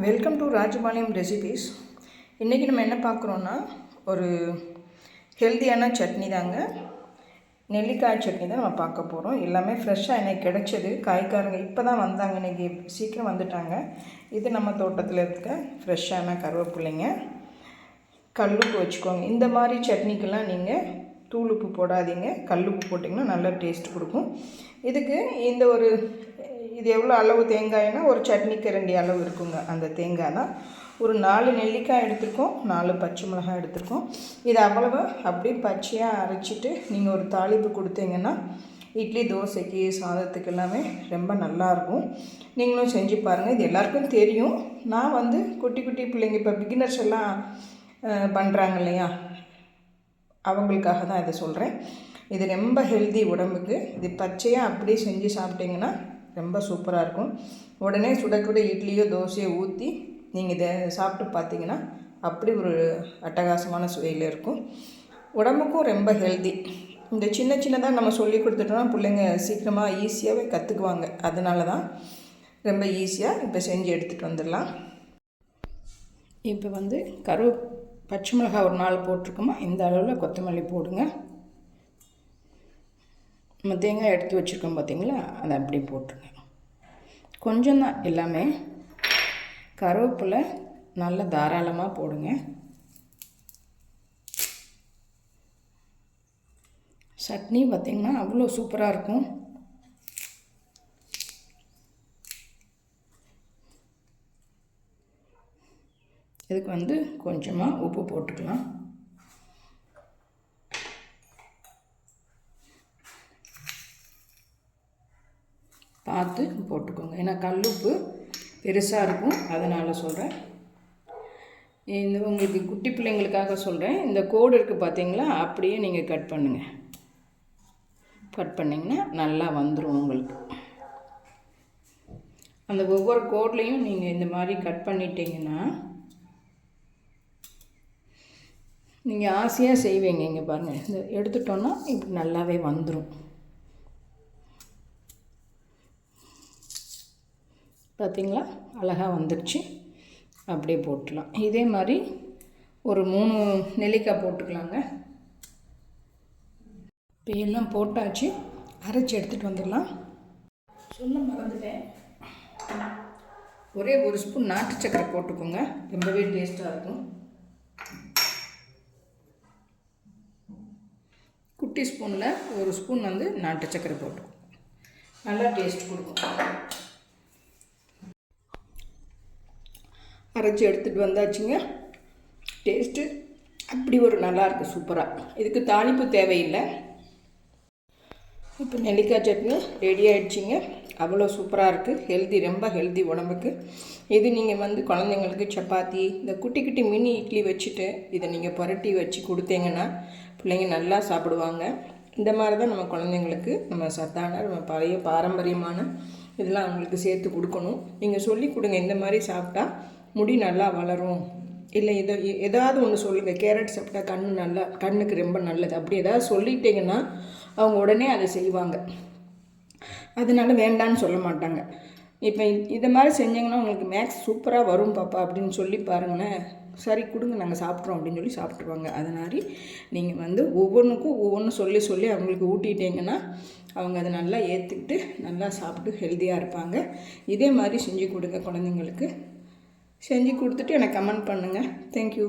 Welcome to Rajapalayam recipes. இன்றைக்கி நம்ம என்ன பார்க்குறோன்னா ஒரு ஹெல்த்தியான சட்னி தாங்க. நெல்லிக்காய் சட்னி தான் நம்ம பார்க்க போகிறோம். எல்லாமே ஃப்ரெஷ்ஷாக எனக்கு கிடச்சது. காய்காரங்க இப்போ தான் வந்தாங்க, இன்றைக்கி சீக்கிரம் வந்துட்டாங்க. இது நம்ம தோட்டத்தில் இருக்க ஃப்ரெஷ்ஷான கருவேப்பிள்ளைங்க. கல்லுப்பு வச்சுக்கோங்க. இந்த மாதிரி சட்னிக்கெல்லாம் நீங்கள் தூள் உப்பு போடாதீங்க, கல்லுப்பு போட்டிங்கன்னா நல்லா டேஸ்ட் கொடுக்கும். இதுக்கு இது எவ்வளோ அளவு தேங்காய்னா ஒரு சட்னிக்கு 2 அளவு இருக்குங்க. அந்த தேங்காய் தான் ஒரு 4 நெல்லிக்காய் எடுத்துருக்கோம், 4 பச்சை மிளகாய் எடுத்துருக்கோம். இது அவ்வளவு அப்படியே பச்சையாக அரைச்சிட்டு நீங்கள் ஒரு தாளிப்பு கொடுத்தீங்கன்னா இட்லி, தோசைக்கு, சாதத்துக்கு எல்லாமே ரொம்ப நல்லாயிருக்கும். நீங்களும் செஞ்சு பாருங்கள். இது எல்லாருக்கும் தெரியும். நான் குட்டி குட்டி பிள்ளைங்க இப்போ பிகினர்ஸ் எல்லாம் பண்ணுறாங்க இல்லையா, அவங்களுக்காக தான் இதை சொல்கிறேன். இது ரொம்ப ஹெல்தி உடம்புக்கு. இது பச்சையாக அப்படியே செஞ்சு சாப்பிட்டிங்கன்னா ரொம்ப சூப்பராக இருக்கும். உடனே சுடக்கூட இட்லியோ தோசையோ ஊற்றி நீங்கள் இதை சாப்பிட்டு பார்த்தீங்கன்னா அப்படி ஒரு அட்டகாசமான சுவையில் இருக்கும். உடம்புக்கும் ரொம்ப ஹெல்தி. இந்த சின்னதாக நம்ம சொல்லி கொடுத்துட்டோம்னா பிள்ளைங்க சீக்கிரமாக ஈஸியாகவே கற்றுக்குவாங்க. அதனால தான் ரொம்ப ஈஸியாக இப்போ செஞ்சு எடுத்துகிட்டு வந்துடலாம். இப்போ பச்சை மிளகாய் ஒரு 4 போட்டிருக்கோமா, இந்த அளவில் கொத்தமல்லி போடுங்க. நம்ம தேங்காய் எடுத்து வச்சுருக்கோம் பார்த்திங்களா, அதை அப்படியே போட்டுருங்க. கொஞ்சம் தான் எல்லாமே. கருவேப்பிலை நல்லா தாராளமாக போடுங்க. சட்னி பார்த்திங்கன்னா அவ்வளோ சூப்பராக இருக்கும். இதுக்கு கொஞ்சமாக உப்பு போட்டுக்கலாம். பார்த்து போட்டுக்கோங்க, ஏன்னா கல்லுப்பு பெருசாக இருக்கும், அதனால் சொல்கிறேன். இந்த உங்களுக்கு குட்டி பிள்ளைங்களுக்காக சொல்கிறேன். இந்த கோடு இருக்குது பார்த்தீங்களா, அப்படியே நீங்கள் கட் பண்ணுங்கள். கட் பண்ணிங்கன்னா நல்லா வந்துடும் உங்களுக்கு. அந்த ஒவ்வொரு கோட்லேயும் நீங்கள் இந்த மாதிரி கட் பண்ணிட்டீங்கன்னா நீங்கள் ஆசையாக செய்வீங்க. இங்கே பாருங்கள், இந்த எடுத்துட்டோன்னா இப்படி நல்லாவே வந்துடும். பார்த்திங்களா, அழகாக வந்துடுச்சு. அப்படியே போட்டுடலாம். இதே மாதிரி ஒரு 3 நெல்லிக்காய் போட்டுக்கலாங்க. இப்போ எல்லாம் போட்டாச்சு, அரைச்சி எடுத்துகிட்டு வந்துடலாம். சொல்ல மறந்துட்டேன், ஒரே 1 ஸ்பூன் நாட்டு சக்கரை போட்டுக்கோங்க, ரொம்பவே டேஸ்ட்டாக இருக்கும். குட்டி ஸ்பூனில் 1 ஸ்பூன் நாட்டு சக்கரை போட்டுக்கோங்க, நல்லா டேஸ்ட் கொடுக்கும். அரைச்சி எடுத்துகிட்டு வந்தாச்சுங்க. டேஸ்ட்டு அப்படி ஒரு நல்லாயிருக்கு, சூப்பராக. இதுக்கு தாளிப்பு தேவையில்லை. இப்போ நெல்லிக்காய் சட்னி ரெடி ஆகிடுச்சிங்க. அவ்வளோ சூப்பராக இருக்குது. ஹெல்தி, ரொம்ப ஹெல்தி உடம்புக்கு. இது நீங்கள் குழந்தைங்களுக்கு சப்பாத்தி, இந்த குட்டி குட்டி மினி இட்லி வச்சுட்டு இதை நீங்கள் புரட்டி வச்சு கொடுத்தீங்கன்னா பிள்ளைங்க நல்லா சாப்பிடுவாங்க. இந்த மாதிரி தான் நம்ம குழந்தைங்களுக்கு நம்ம சத்தான, நம்ம பழைய பாரம்பரியமான இதெல்லாம் அவங்களுக்கு சேர்த்து கொடுக்கணும். நீங்கள் சொல்லி கொடுங்க, இந்த மாதிரி சாப்பிட்டா முடி நல்லா வளரும், இல்லை ஏதாவது ஒன்று சொல்லுங்கள். கேரட் சாப்பிட்டா கண்ணுக்கு ரொம்ப நல்லது, அப்படி ஏதாவது சொல்லிட்டீங்கன்னா அவங்க உடனே அதை செய்வாங்க. அதனால வேண்டான்னு சொல்ல மாட்டாங்க. இப்போ இதை மாதிரி செஞ்சிங்கன்னா உங்களுக்கு மேக்ஸ் சூப்பராக வரும் பாப்பா அப்படின்னு சொல்லி பாருங்களேன். சரி கொடுங்க, நாங்கள் சாப்பிட்றோம் அப்படின்னு சொல்லி சாப்பிட்ருவாங்க. அதனால நீங்கள் ஒவ்வொன்றுக்கும் ஒவ்வொன்று சொல்லி அவங்களுக்கு ஊட்டிட்டிங்கன்னா அவங்க அதை நல்லா ஏற்றுக்கிட்டு நல்லா சாப்பிட்டு ஹெல்த்தியாக இருப்பாங்க. இதே மாதிரி செஞ்சு கொடுங்க குழந்தைங்களுக்கு. செஞ்சு கொடுத்துட்டு எனக்கு கமெண்ட் பண்ணுங்கள். தேங்க்யூ.